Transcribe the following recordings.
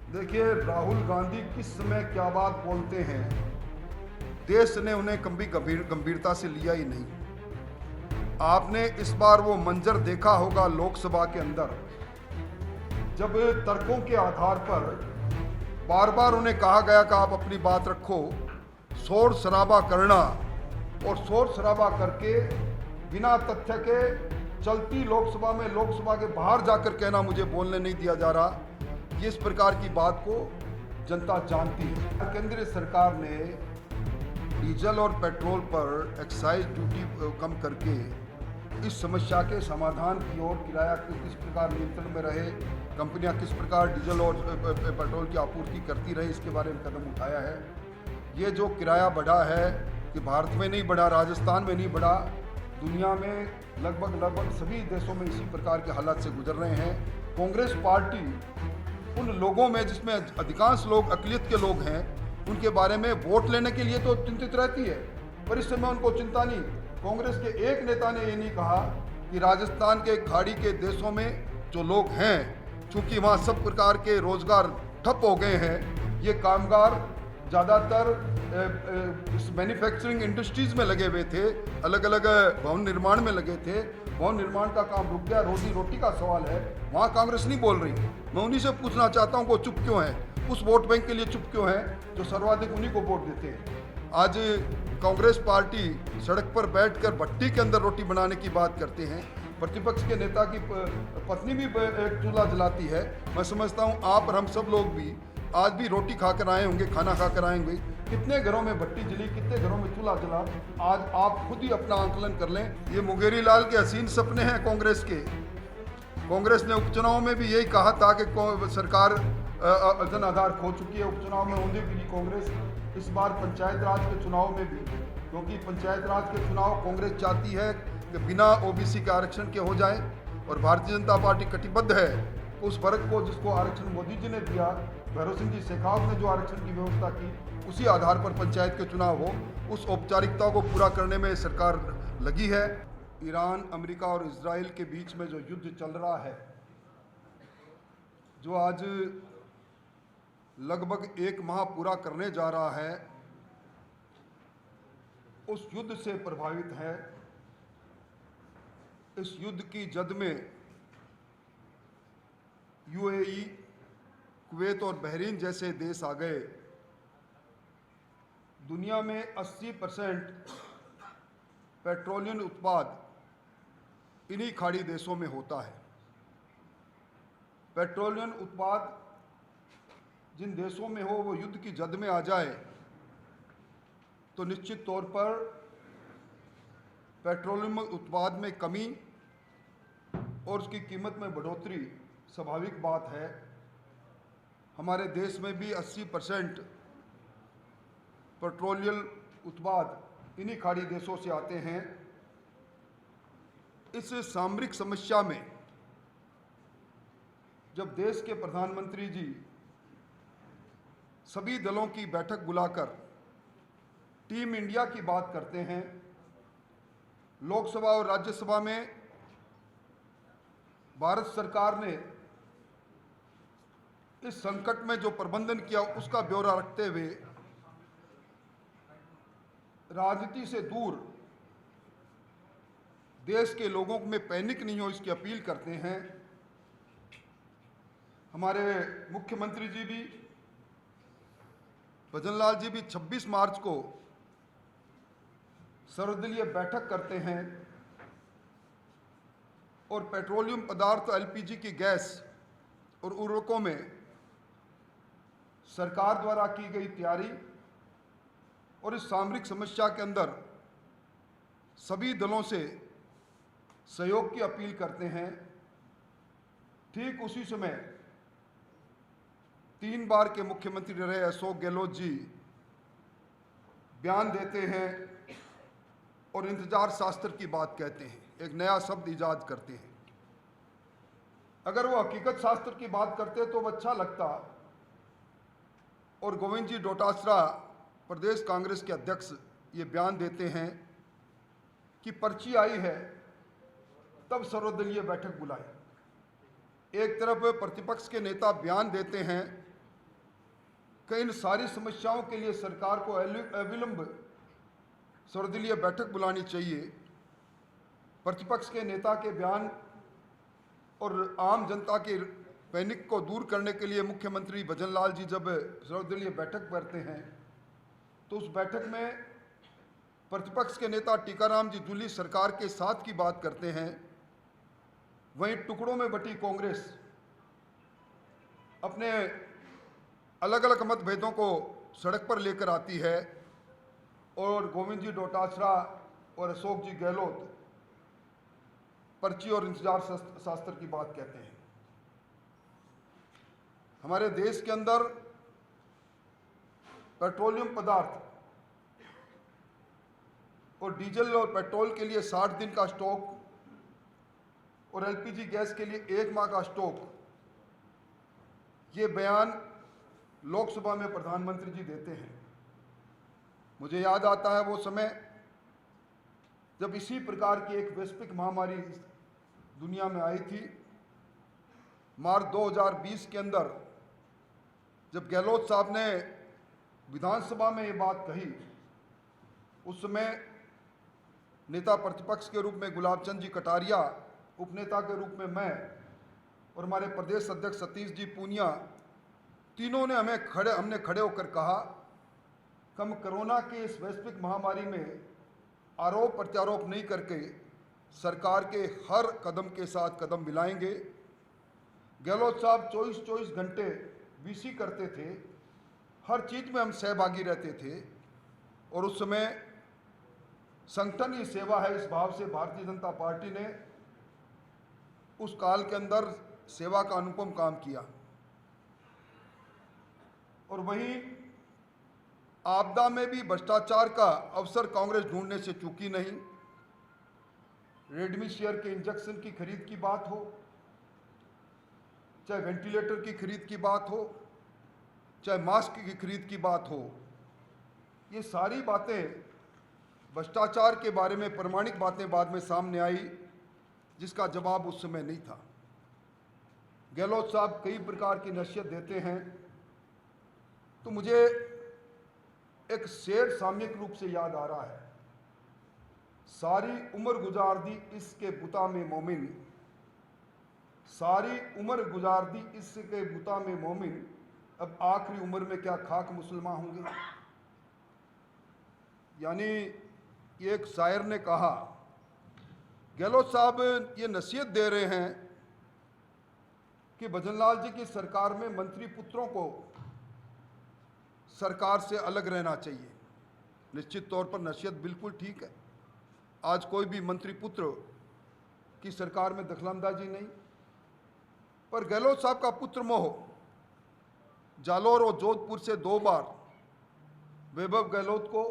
देखिए, राहुल गांधी किस समय क्या बात बोलते हैं, देश ने उन्हें कभी गंभीरता से लिया ही नहीं। आपने इस बार वो मंजर देखा होगा लोकसभा के अंदर, जब तर्कों के आधार पर बार बार उन्हें कहा गया कि आप अपनी बात रखो, शोर शराबा करना और शोर शराबा करके बिना तथ्य के चलती लोकसभा में लोकसभा के बाहर जाकर कहना मुझे बोलने नहीं दिया जा रहा, ये इस प्रकार की बात को जनता जानती है। केंद्र सरकार ने डीजल और पेट्रोल पर एक्साइज ड्यूटी कम करके इस समस्या के समाधान की ओर, किराया किस प्रकार नियंत्रण में रहे, कंपनियां किस प्रकार डीजल और पेट्रोल की आपूर्ति करती रहे, इसके बारे में कदम उठाया है। ये जो किराया बढ़ा है कि भारत में नहीं बढ़ा, राजस्थान में नहीं बढ़ा, दुनिया में लगभग सभी देशों में इसी प्रकार के हालात से गुजर रहे हैं। कांग्रेस पार्टी उन लोगों में, जिसमें अधिकांश लोग अक़लियत के लोग हैं, उनके बारे में वोट लेने के लिए तो चिंतित रहती है, पर इस समय उनको चिंता नहीं। कांग्रेस के एक नेता ने ये नहीं कहा कि राजस्थान के खाड़ी के देशों में जो लोग हैं, चूंकि वहाँ सब प्रकार के रोजगार ठप हो गए हैं, ये कामगार ज़्यादातर इस मैन्युफैक्चरिंग इंडस्ट्रीज़ में लगे हुए थे, अलग अलग भवन निर्माण में लगे थे, भवन निर्माण का काम रुक गया, रोजी रोटी का सवाल है, वहाँ कांग्रेस नहीं बोल रही। मैं उन्हीं से पूछना चाहता हूँ, वो चुप क्यों है, उस वोट बैंक के लिए चुप क्यों है जो सर्वाधिक उन्हीं को वोट देते हैं। आज कांग्रेस पार्टी सड़क पर बैठकर भट्टी के अंदर रोटी बनाने की बात करते हैं, प्रतिपक्ष के नेता की पत्नी भी एक चूल्हा जलाती है। मैं समझता हूँ आप और हम सब लोग भी आज भी रोटी खाकर आए होंगे, खाना खाकर आए होंगे। कितने घरों में भट्टी जली, कितने घरों में चूल्हा जला, आज आप खुद ही अपना आंकलन कर लें। ये मुंगेरी लाल के हसीन सपने हैं कांग्रेस के। कांग्रेस ने उपचुनाव में भी यही कहा था कि सरकार जन आधार खो चुकी है, उपचुनाव में औंधी फिरी कांग्रेस। इस बार पंचायत राज के चुनाव में भी, क्योंकि पंचायत राज के चुनाव कांग्रेस चाहती है कि बिना ओबीसी के आरक्षण के हो जाए, और भारतीय जनता पार्टी कटिबद्ध है उस वर्ग को जिसको आरक्षण मोदी जी ने दिया, भैरव सिंह जी शेखावत ने जो आरक्षण की व्यवस्था की, उसी आधार पर पंचायत के चुनाव हो, उस औपचारिकता को पूरा करने में सरकार लगी है। ईरान, अमेरिका और इजराइल के बीच में जो युद्ध चल रहा है, जो आज लगभग 1 माह पूरा करने जा रहा है, उस युद्ध से प्रभावित है। इस युद्ध की जद में यूएई, कुवैत और बहरीन जैसे देश आ गए। दुनिया में 80% पेट्रोलियम उत्पाद इन्हीं खाड़ी देशों में होता है। पेट्रोलियम उत्पाद जिन देशों में हो, वो युद्ध की जद में आ जाए तो निश्चित तौर पर पेट्रोलियम उत्पाद में कमी और उसकी कीमत में बढ़ोतरी स्वाभाविक बात है। हमारे देश में भी 80% पेट्रोलियम उत्पाद इन्हीं खाड़ी देशों से आते हैं। इस सामरिक समस्या में जब देश के प्रधानमंत्री जी सभी दलों की बैठक बुलाकर टीम इंडिया की बात करते हैं, लोकसभा और राज्यसभा में भारत सरकार ने इस संकट में जो प्रबंधन किया उसका ब्यौरा रखते हुए राजनीति से दूर देश के लोगों में पैनिक नहीं हो, इसकी अपील करते हैं। हमारे मुख्यमंत्री जी भी, भजनलाल जी भी 26 मार्च को सर्वदलीय बैठक करते हैं और पेट्रोलियम पदार्थ, एलपीजी की गैस और उर्वरकों में सरकार द्वारा की गई तैयारी और इस सामरिक समस्या के अंदर सभी दलों से सहयोग की अपील करते हैं। ठीक उसी समय 3 बार के मुख्यमंत्री रहे अशोक गहलोत जी बयान देते हैं और इंतजार शास्त्र की बात कहते हैं, एक नया शब्द ईजाद करते हैं। अगर वो हकीकत शास्त्र की बात करते तो वो अच्छा लगता। और गोविंद जी डोटासरा, प्रदेश कांग्रेस के अध्यक्ष, ये बयान देते हैं कि पर्ची आई है तब सर्वदलीय बैठक बुलाई। एक तरफ प्रतिपक्ष के नेता बयान देते हैं कि इन सारी समस्याओं के लिए सरकार को अविलंब सर्वदलीय बैठक बुलानी चाहिए। प्रतिपक्ष के नेता के बयान और आम जनता के पैनिक को दूर करने के लिए मुख्यमंत्री भजन लाल जी जब सर्वदलीय बैठक करते हैं तो उस बैठक में प्रतिपक्ष के नेता टीकाराम जी जूली सरकार के साथ की बात करते हैं। वहीं टुकड़ों में बटी कांग्रेस अपने अलग अलग मतभेदों को सड़क पर लेकर आती है और गोविंद जी डोटासरा और अशोक जी गहलोत पर्ची और इंतजार शास्त्र की बात कहते हैं। हमारे देश के अंदर पेट्रोलियम पदार्थ और डीजल और पेट्रोल के लिए 60 दिन का स्टॉक और एलपीजी गैस के लिए 1 माह का स्टॉक, ये बयान लोकसभा में प्रधानमंत्री जी देते हैं। मुझे याद आता है वो समय जब इसी प्रकार की एक वैश्विक महामारी दुनिया में आई थी। मार्च 2020 के अंदर जब गहलोत साहब ने विधानसभा में ये बात कही, उस समय नेता प्रतिपक्ष के रूप में गुलाब चंद जी कटारिया, उपनेता के रूप में मैं और हमारे प्रदेश अध्यक्ष सतीश जी पूनिया, तीनों ने हमने खड़े होकर कहा कि हम कोरोना की इस वैश्विक महामारी में आरोप प्रत्यारोप नहीं करके सरकार के हर कदम के साथ कदम मिलाएंगे। गहलोत साहब 24 घंटे वीसी करते थे, हर चीज़ में हम सहभागी रहते थे और उस समय संगठन ही सेवा है, इस भाव से भारतीय जनता पार्टी ने उस काल के अंदर सेवा का अनुपम काम किया। और वहीं आपदा में भी भ्रष्टाचार का अवसर कांग्रेस ढूंढने से चूकी नहीं। रेमडेसिविर के इंजेक्शन की खरीद की बात हो, चाहे वेंटिलेटर की खरीद की बात हो, चाहे मास्क की खरीद की बात हो, ये सारी बातें भ्रष्टाचार के बारे में प्रमाणिक बातें बाद में सामने आई, जिसका जवाब उस समय नहीं था। गहलोत साहब कई प्रकार की नसीहत देते हैं, तो मुझे एक शेर सामयिक रूप से याद आ रहा है। सारी उम्र गुजार दी इसके बुता में मोमिन, सारी उम्र गुजार दी इसके बुता में मोमिन, अब आखिरी उम्र में क्या खाक मुसलमान होंगे। यानी एक शायर ने कहा, गहलोत साहब ये नसीहत दे रहे हैं कि भजनलाल जी की सरकार में मंत्री पुत्रों को सरकार से अलग रहना चाहिए। निश्चित तौर पर नसीहत बिल्कुल ठीक है। आज कोई भी मंत्री पुत्र की सरकार में दखलंदाजी नहीं, पर गहलोत साहब का पुत्र मोह जालोर और जोधपुर से 2 बार वैभव गहलोत को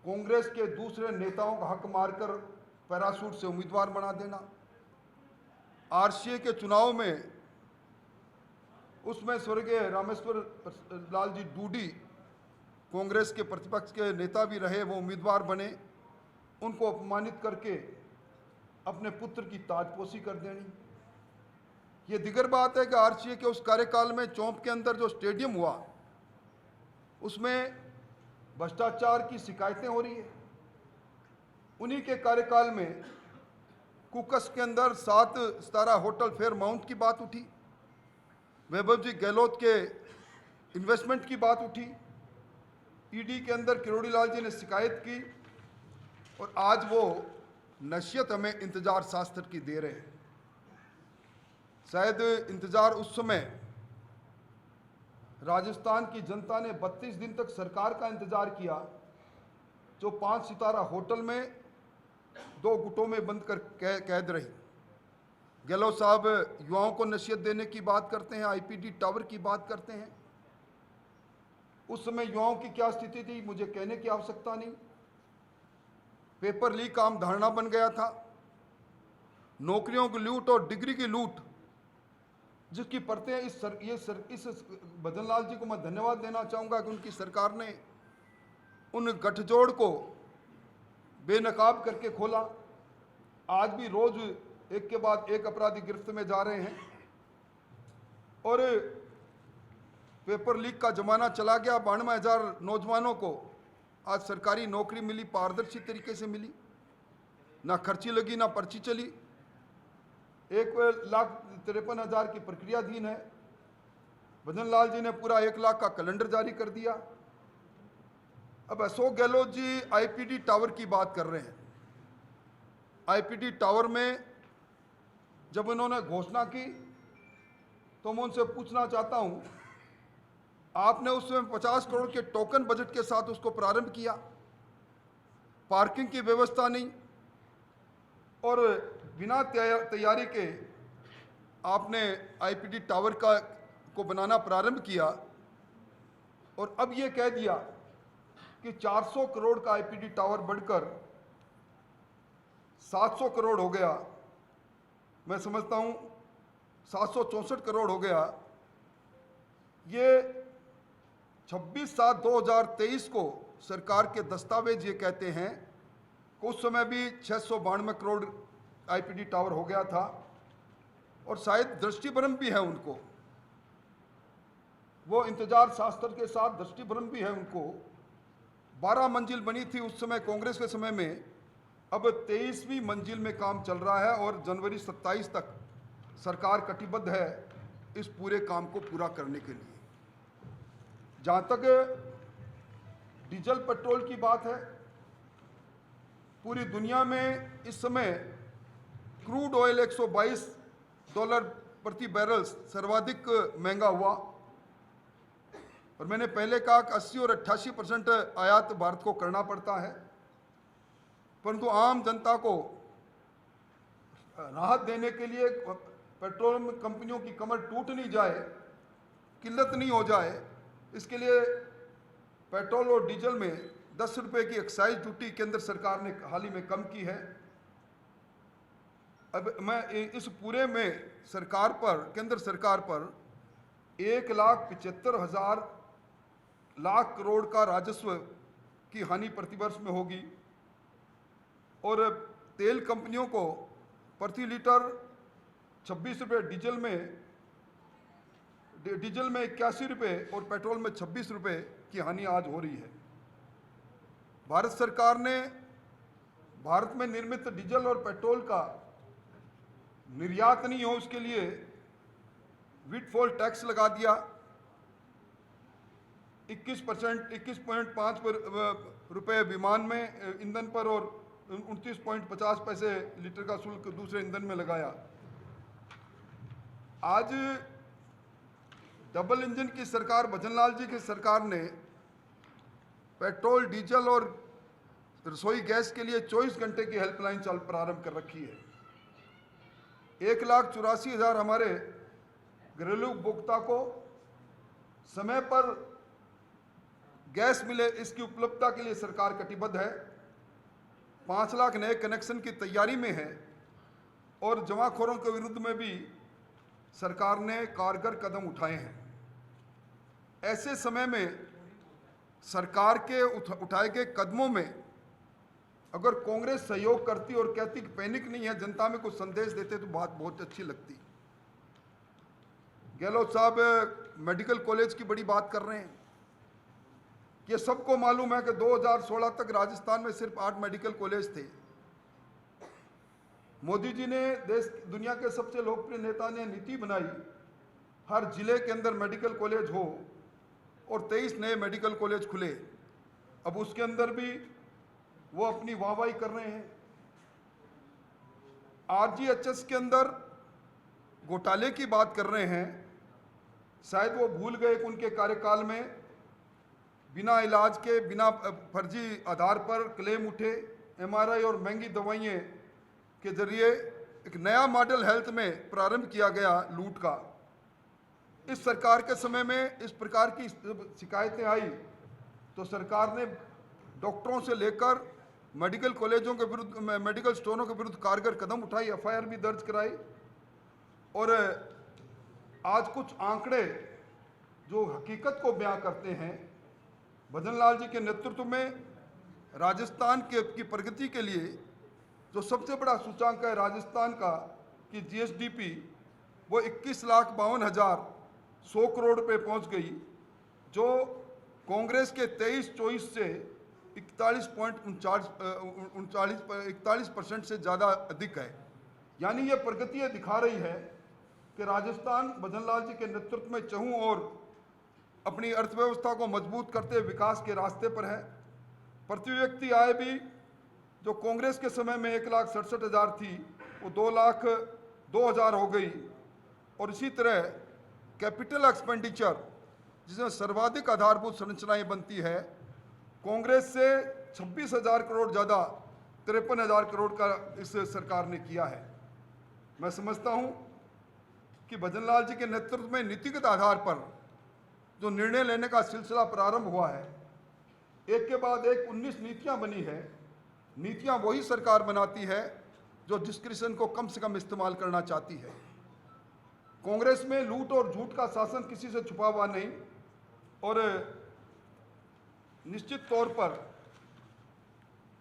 कांग्रेस के दूसरे नेताओं का हक मारकर पैराशूट से उम्मीदवार बना देना, आरसीए के चुनाव में उसमें स्वर्गीय रामेश्वर लाल जी डूडी कांग्रेस के प्रतिपक्ष के नेता भी रहे, वो उम्मीदवार बने, उनको अपमानित करके अपने पुत्र की ताजपोशी कर देनी। ये दिगर बात है कि आरसीए के उस कार्यकाल में चौंप के अंदर जो स्टेडियम हुआ उसमें भ्रष्टाचार की शिकायतें हो रही है। उन्हीं के कार्यकाल में कुकस के अंदर 7 सितारा होटल फेयरमाउंट की बात उठी, वैभव जी गहलोत के इन्वेस्टमेंट की बात उठी, ईडी के अंदर किरोड़ी लाल जी ने शिकायत की, और आज वो नसीहत हमें इंतजार शास्त्र की दे रहे हैं। शायद इंतजार उस समय राजस्थान की जनता ने 32 दिन तक सरकार का इंतजार किया, जो 5 सितारा होटल में 2 गुटों में बंद कर कैद रही। गहलोत साहब युवाओं को नसीहत देने की बात करते हैं, आईपीडी टावर की बात करते हैं। उस समय युवाओं की क्या स्थिति थी मुझे कहने की आवश्यकता नहीं। पेपर लीक आम धारणा बन गया था। नौकरियों की लूट और डिग्री की लूट जिसकी परतें इस भजनलाल जी को मैं धन्यवाद देना चाहूँगा कि उनकी सरकार ने उन गठजोड़ को बेनकाब करके खोला। आज भी रोज एक के बाद एक अपराधी गिरफ्त में जा रहे हैं। और पेपर लीक का जमाना चला गया। 92,000 नौजवानों को आज सरकारी नौकरी मिली, पारदर्शी तरीके से मिली, ना खर्ची लगी ना पर्ची चली। 1,53,000 की प्रक्रियाधीन है। भजन लाल जी ने पूरा 1 लाख का कैलेंडर जारी कर दिया। अब अशोक गहलोत जी आईपीडी टावर की बात कर रहे हैं। आईपीडी टावर में जब उन्होंने घोषणा की तो मैं उनसे पूछना चाहता हूं, आपने उसमें 50 करोड़ के टोकन बजट के साथ उसको प्रारंभ किया, पार्किंग की व्यवस्था नहीं, और बिना तैयारी के आपने आईपीडी टावर को बनाना प्रारंभ किया, और अब ये कह दिया कि 400 करोड़ का आईपीडी टावर बढ़कर 700 करोड़ हो गया। मैं समझता हूं 764 करोड़ हो गया। ये 26/7/2023 को सरकार के दस्तावेज ये कहते हैं कि उस समय भी 692 करोड़ आईपीडी टावर हो गया था, और शायद दृष्टिभ्रम भी है उनको, वो इंतजार शास्त्र के साथ दृष्टिभ्रम भी है उनको। 12 मंजिल बनी थी उस समय कांग्रेस के समय में, अब 23वीं मंजिल में काम चल रहा है, और जनवरी 27 तक सरकार कटिबद्ध है इस पूरे काम को पूरा करने के लिए। जहाँ तक डीजल पेट्रोल की बात है, पूरी दुनिया में इस समय क्रूड ऑयल $122 प्रति बैरल सर्वाधिक महंगा हुआ, और मैंने पहले कहा कि 80 और 88% आयात भारत को करना पड़ता है, परंतु आम जनता को राहत देने के लिए, पेट्रोल कंपनियों की कमर टूट नहीं जाए, किल्लत नहीं हो जाए, इसके लिए पेट्रोल और डीजल में 10 रुपये की एक्साइज ड्यूटी केंद्र सरकार ने हाल ही में कम की है। अब मैं इस पूरे में सरकार पर, केंद्र सरकार पर 1,75,000 लाख करोड़ का राजस्व की हानि प्रतिवर्ष में होगी, और तेल कंपनियों को प्रति लीटर 26 रुपये, डीजल में 81 रुपये और पेट्रोल में 26 रुपये की हानि आज हो रही है। भारत सरकार ने भारत में निर्मित डीजल और पेट्रोल का निर्यात नहीं हो उसके लिए विंडफॉल टैक्स लगा दिया। 21.5 रुपये विमान में ईंधन पर, और 29.50 पैसे लीटर का शुल्क दूसरे ईंधन में लगाया। आज डबल इंजन की सरकार, भजनलाल जी की सरकार ने पेट्रोल, डीजल और रसोई गैस के लिए 24 घंटे की हेल्पलाइन प्रारंभ कर रखी है। 1,84,000 हमारे घरेलू उपभोक्ता को समय पर गैस मिले, इसकी उपलब्धता के लिए सरकार कटिबद्ध है। 5 लाख नए कनेक्शन की तैयारी में है, और जमाखोरों के विरुद्ध में भी सरकार ने कारगर कदम उठाए हैं। ऐसे समय में सरकार के उठाए गए कदमों में अगर कांग्रेस सहयोग करती और कहती कि पैनिक नहीं है, जनता में कुछ संदेश देते, तो बात बहुत अच्छी लगती। गहलोत साहब मेडिकल कॉलेज की बड़ी बात कर रहे हैं। ये सबको मालूम है कि 2016 तक राजस्थान में सिर्फ 8 मेडिकल कॉलेज थे। मोदी जी ने, दुनिया के सबसे लोकप्रिय नेता ने नीति बनाई, हर जिले के अंदर मेडिकल कॉलेज हो, और 23 नए मेडिकल कॉलेज खुले। अब उसके अंदर भी वो अपनी वाहवाही कर रहे हैं। आरजीएचएस के अंदर घोटाले की बात कर रहे हैं। शायद वो भूल गए कि उनके कार्यकाल में बिना इलाज के, बिना फर्जी आधार पर क्लेम उठे, एमआरआई और महंगी दवाइयाँ के जरिए एक नया मॉडल हेल्थ में प्रारंभ किया गया लूट का। इस सरकार के समय में इस प्रकार की शिकायतें आई तो सरकार ने डॉक्टरों से लेकर मेडिकल कॉलेजों के विरुद्ध, मेडिकल स्टोरों के विरुद्ध कारगर कदम उठाई, एफआईआर भी दर्ज कराई। और आज कुछ आंकड़े जो हकीकत को बयां करते हैं, भजनलाल जी के नेतृत्व में राजस्थान की प्रगति के लिए जो सबसे बड़ा सूचांक है राजस्थान का कि जीएसडीपी वो 21,52,100 करोड़ रुपये पहुंच गई, जो कांग्रेस के 23-24 से 41% से ज़्यादा अधिक है। यानी ये प्रगति ये दिखा रही है कि राजस्थान भजन लाल जी के नेतृत्व में चहुं और अपनी अर्थव्यवस्था को मजबूत करते विकास के रास्ते पर है। प्रति व्यक्ति आय भी जो कांग्रेस के समय में 1,67,000 थी वो 2,02,000 हो गई। और इसी तरह कैपिटल एक्सपेंडिचर जिसमें सर्वाधिक आधारभूत संरचनाएं बनती है, कांग्रेस से 26,000 करोड़ ज़्यादा 53,000 करोड़ का इस सरकार ने किया है। मैं समझता हूं कि भजन लाल जी के नेतृत्व में नीतिगत आधार पर जो निर्णय लेने का सिलसिला प्रारंभ हुआ है, एक के बाद एक 19 नीतियां बनी है। नीतियां वही सरकार बनाती है जो डिस्क्रिशन को कम से कम इस्तेमाल करना चाहती है। कांग्रेस में लूट और झूठ का शासन किसी से छुपा हुआ नहीं, और निश्चित तौर पर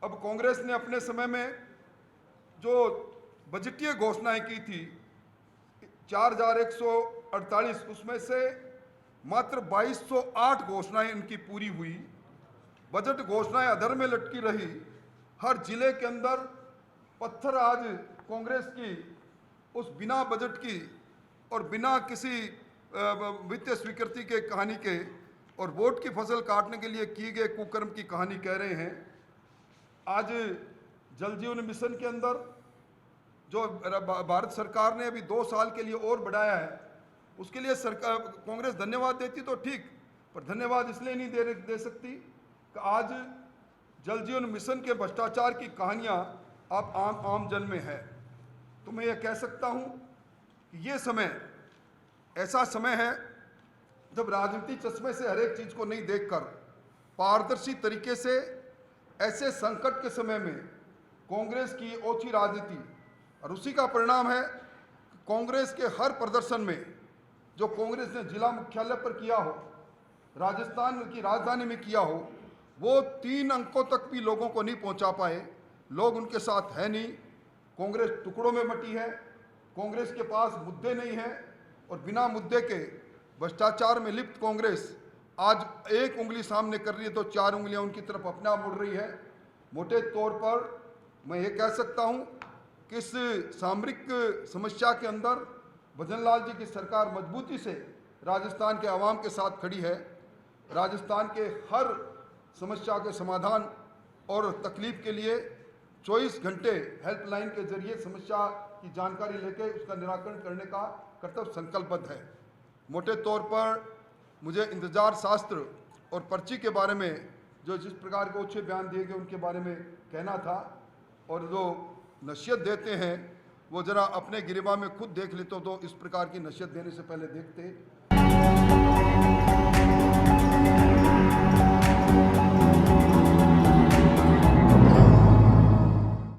अब कांग्रेस ने अपने समय में जो बजटीय घोषणाएं की थी 4,148, उसमें से मात्र 2,208 घोषणाएं इनकी पूरी हुई। बजट घोषणाएं अधर में लटकी रही। हर जिले के अंदर पत्थर आज कांग्रेस की उस बिना बजट की और बिना किसी वित्तीय स्वीकृति के कहानी के और वोट की फसल काटने के लिए किए गए कुकर्म की कहानी कह रहे हैं। आज जल जीवन मिशन के अंदर जो भारत सरकार ने अभी 2 साल के लिए और बढ़ाया है, उसके लिए सरकार कांग्रेस धन्यवाद देती तो ठीक, पर धन्यवाद इसलिए नहीं दे सकती कि आज जल जीवन मिशन के भ्रष्टाचार की कहानियां आप आम जन में है। तो मैं ये कह सकता हूं कि ये समय ऐसा समय है जब राजनीति चश्मे से हर एक चीज़ को नहीं देखकर पारदर्शी तरीके से ऐसे संकट के समय में कांग्रेस की ओछी राजनीति, और उसी का परिणाम है कि कांग्रेस के हर प्रदर्शन में जो कांग्रेस ने जिला मुख्यालय पर किया हो, राजस्थान की राजधानी में किया हो, वो 3 अंकों तक भी लोगों को नहीं पहुंचा पाए। लोग उनके साथ है नहीं। कांग्रेस टुकड़ों में बटी है। कांग्रेस के पास मुद्दे नहीं हैं, और बिना मुद्दे के भ्रष्टाचार में लिप्त कांग्रेस आज एक उंगली सामने कर रही है तो 4 उंगलियां उनकी तरफ अपने आप मुड़ रही है। मोटे तौर पर मैं ये कह सकता हूं कि इस सामरिक समस्या के अंदर भजन लाल जी की सरकार मजबूती से राजस्थान के आवाम के साथ खड़ी है। राजस्थान के हर समस्या के समाधान और तकलीफ के लिए 24 घंटे हेल्पलाइन के जरिए समस्या की जानकारी लेकर उसका निराकरण करने का कर्तव्य संकल्पबद्ध है। मोटे तौर पर मुझे इंतजार शास्त्र और पर्ची के बारे में जो जिस प्रकार के अच्छे बयान दिए गए उनके बारे में कहना था, और जो नसीहत देते हैं वो ज़रा अपने गिरेबान में खुद देख लेते तो इस प्रकार की नसीहत देने से पहले देखते।